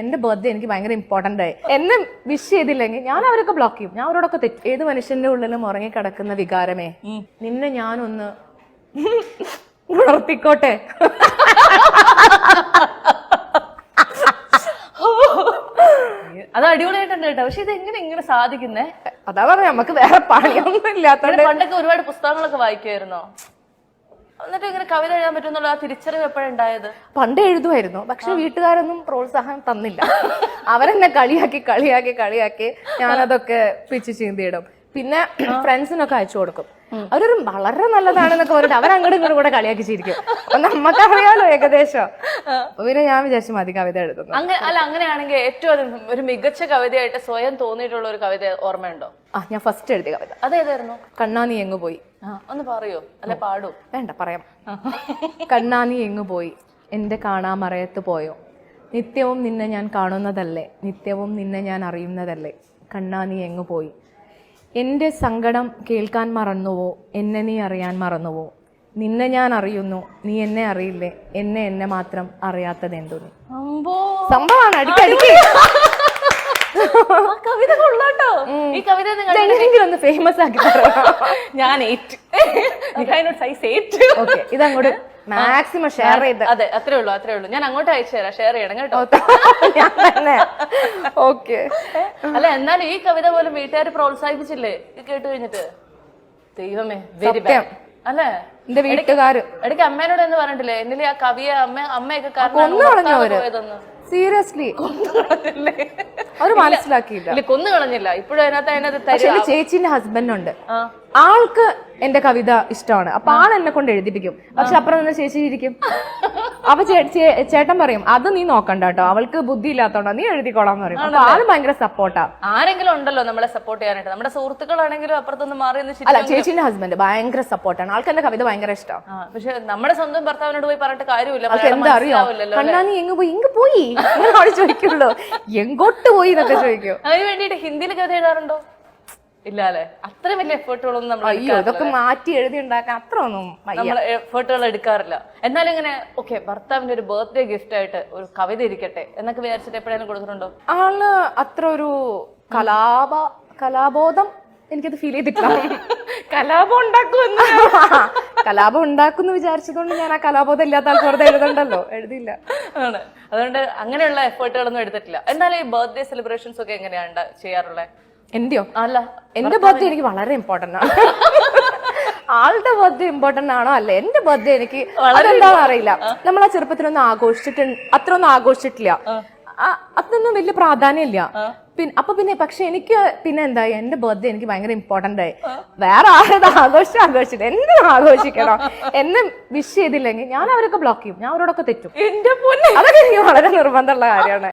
എന്റെ ബർത്ത്ഡേ എനിക്ക് ഭയങ്കര ഇമ്പോർട്ടന്റ് ആയി. എന്നെ വിഷ് ചെയ്തില്ലെങ്കിൽ ഞാൻ അവരൊക്കെ ബ്ലോക്ക് ചെയ്യും, ഞാൻ അവരോടൊക്കെ തെറ്റും. ഏത് മനുഷ്യന്റെ ഉള്ളിലും ഉറങ്ങിക്കിടക്കുന്ന വികാരമേ, നിന്നെ ഞാനൊന്ന് ഉണർത്തിക്കോട്ടെ. അത് അടിപൊളിയായിട്ടുണ്ട് കേട്ടോ. പക്ഷെ ഇത് എങ്ങനെ സാധിക്കുന്നേ? അതാ പറഞ്ഞ നമുക്ക് വേറെ പണിയൊന്നും ഇല്ലാത്തോണ്ട്. പണ്ടൊക്കെ ഒരുപാട് പുസ്തകങ്ങളൊക്കെ വായിക്കുമായിരുന്നോ? എന്നിട്ട് ഇങ്ങനെ കവിത എഴുതാൻ പറ്റുന്നുള്ള ആ തിരിച്ചറിവ് എപ്പോഴുണ്ടായത്? പണ്ട് എഴുതുമായിരുന്നു, പക്ഷെ വീട്ടുകാരൊന്നും പ്രോത്സാഹനം തന്നില്ല. അവരെന്നെ കളിയാക്കി ഞാനതൊക്കെ പിച്ച് ചീന്തിയിടും. പിന്നെ ഫ്രണ്ട്സിനൊക്കെ അയച്ചു കൊടുക്കും. അവരൊരു വളരെ നല്ലതാണെന്നൊക്കെ പറഞ്ഞിട്ട് അവരങ്ങോട്ടും ഇങ്ങോട്ടും കൂടെ കളിയാക്കി ചിരിക്കും. അപ്പൊ നമുക്കറിയാലോ ഏകദേശം. പിന്നെ ഞാൻ വിചാരിച്ചു മതി കവിത എഴുതുന്നു. അങ്ങനെയാണെങ്കിൽ ഏറ്റവും ഒരു മികച്ച കവിതയായിട്ട് സ്വയം തോന്നിയിട്ടുള്ള ഒരു കവിത ഓർമ്മയുണ്ടോ? ഞാൻ ഫസ്റ്റ് എഴുതിയ കവിത അതേതായിരുന്നു? കണ്ണാ നീ എങ്ങു പോയി. ഒന്ന് പറയോ, അല്ലെ പാടൂ? വേണ്ട, പറയാം. കണ്ണാ നീ എങ്ങു പോയി, എന്റെ കാണാമറയത്ത് പോയോ, നിത്യവും നിന്നെ ഞാൻ കാണുന്നതല്ലേ, നിത്യവും നിന്നെ ഞാൻ അറിയുന്നതല്ലേ, കണ്ണാ നീ എങ്ങു പോയി. എന്റെ സങ്കടം കേൾക്കാൻ മറന്നുവോ, എന്നെ നീ അറിയാൻ മറന്നുവോ, നിന്നെ ഞാൻ അറിയുന്നു, നീ എന്നെ അറിയില്ലേ, എന്നെ മാത്രം അറിയാത്തത് എന്തോ നീ. സംഭവമാണ്, അടിക്കടിക്ക്. കവിത കൊള്ളാട്ടോ. ഈ കവിത ഒന്ന് ഫേമസ് ആക്കി ഞാൻ ഇതങ്ങോട്ട് മാക്സിമം ഷെയർ ചെയ്ത്. അതെ, അത്രേ ഉള്ളൂ. ഞാൻ അങ്ങോട്ട് അയച്ചു തരാം, ഷെയർ ചെയ്യണം കേട്ടോ. ഓക്കെ. അല്ല, എന്നാലും ഈ കവിത പോലും വീട്ടുകാർ പ്രോത്സാഹിപ്പിച്ചില്ലേ ഇത് കേട്ട് കഴിഞ്ഞിട്ട്? ദൈവമേ, വെരി ബാഡ് അല്ലേ? എന്റെ വീട്ടുകാര് ഇടയ്ക്ക് അമ്മേനോട് എന്ന് പറഞ്ഞിട്ടില്ലേ, എന്നിലെ ആ കവിയെ അമ്മയൊക്കെ കാരണം സീരിയസ്ലി അവര് മനസ്സിലാക്കിയില്ല, കൊന്നു കളഞ്ഞില്ല. ഇപ്പോഴും അതിനകത്ത് ചേച്ചിന്റെ ഹസ്ബൻഡുണ്ട്, ആൾക്ക് എന്റെ കവിത ഇഷ്ടമാണ്. അപ്പൊ ആൾ എന്നെ കൊണ്ട് എഴുതിപ്പിക്കും. പക്ഷെ അപ്പുറം നിന്ന് ചേച്ചി ഇരിക്കും. അപ്പൊ ചേട്ടൻ പറയും അത് നീ നോക്കണ്ട കേട്ടോ, അവൾക്ക് ബുദ്ധി ഇല്ലാത്തോണ്ടാ, നീ എഴുതിക്കോളാന്ന് പറയും. അപ്പൊ ആള് ഭയങ്കര സപ്പോർട്ടാ. ആരെങ്കിലും ഉണ്ടല്ലോ നമ്മളെ സപ്പോർട്ട് ചെയ്യാനായിട്ട്, നമ്മുടെ സുഹൃത്തുക്കളാണെങ്കിലും അപ്പുറത്തൊന്ന് മാറി. അല്ല, ചേച്ചിന്റെ ഹസ്ബൻഡ് ഭയങ്കര സപ്പോർട്ടാണ്, ആൾക്ക് എന്റെ കവിത ഭയങ്കര ഇഷ്ടമാണ്. പക്ഷെ നമ്മുടെ സ്വന്തം ഭർത്താവിനോട് പോയി പറഞ്ഞിട്ട് കാര്യമില്ല. എന്താ അറിയോ, കണ്ണാ നീ എങ്ങ് പോയി അവിടെ ചോദിക്കുള്ളൂ, എങ്ങോട്ട് പോയി എന്നൊക്കെ ചോദിക്കും. അതിന് വേണ്ടിട്ട് ഹിന്ദിയിൽ കവിത എഴുതാറുണ്ടോ? ഇല്ല അല്ലെ? അത്ര വലിയ എഫേർട്ടുകളൊന്നും നമ്മൾ ഇതൊക്കെ മാറ്റി എഴുതി ഉണ്ടാക്കാൻ അത്ര ഒന്നും നമ്മൾ എഫേർട്ടുകൾ എടുക്കാറില്ല. എന്നാലും ഇങ്ങനെ ഓക്കെ, ഭർത്താവിന്റെ ഒരു ബർത്ത്ഡേ ഗിഫ്റ്റ് ആയിട്ട് ഒരു കവിത ഇരിക്കട്ടെ എന്നൊക്കെ വിചാരിച്ചിട്ട് എപ്പോഴാലും കൊടുത്തിട്ടുണ്ടോ? ആള് അത്ര ഒരു കലാബോധം എനിക്കത് ഫീൽ ചെയ്തിട്ടില്ല. കലാപം ഉണ്ടാക്കുമെന്ന് വിചാരിച്ചതുകൊണ്ട് ഞാൻ ആ കലാബോധം ഇല്ലാത്ത ആൾക്ക് വെറുതെ എഴുതണ്ടല്ലോ, എഴുതിയില്ല. ആണ്, അതുകൊണ്ട് അങ്ങനെയുള്ള എഫേർട്ടുകളൊന്നും എടുത്തിട്ടില്ല. എന്നാലും ഈ ബർത്ത്ഡേ സെലിബ്രേഷൻസ് ഒക്കെ എങ്ങനെയാണ് ചെയ്യാറുള്ളത്? എന്റെയോ? അല്ല, എന്റെ ബർത്ത്ഡേ എനിക്ക് വളരെ ഇമ്പോർട്ടന്റ് ആണ്. ആളുടെ ബർത്ത്ഡേ ഇമ്പോർട്ടന്റ് ആണോ അല്ല, എന്റെ ബർത്ത്ഡേ എനിക്ക് എന്താണെന്ന് അറിയില്ല. നമ്മൾ ആ ചെറുപ്പത്തിലൊന്നും അത്ര ഒന്നും ആഘോഷിച്ചിട്ടില്ല, അതൊന്നും വലിയ പ്രാധാന്യമില്ല. അപ്പൊ പക്ഷെ എനിക്ക് പിന്നെ എന്തായി, എന്റെ ബർത്ത്ഡേ എനിക്ക് ഭയങ്കര ഇമ്പോർട്ടന്റ് ആയി. വേറെ ആരത് ആഘോഷിച്ചില്ല, എന്നെ ആഘോഷിക്കണം. എന്നെ വിഷ് ചെയ്തില്ലെങ്കിൽ ഞാൻ അവരൊക്കെ ബ്ലോക്ക് ചെയ്യും, ഞാൻ അവരോടൊക്കെ തെറ്റും. അതൊക്കെ എനിക്ക് വളരെ നിർബന്ധമുള്ള കാര്യമാണ്.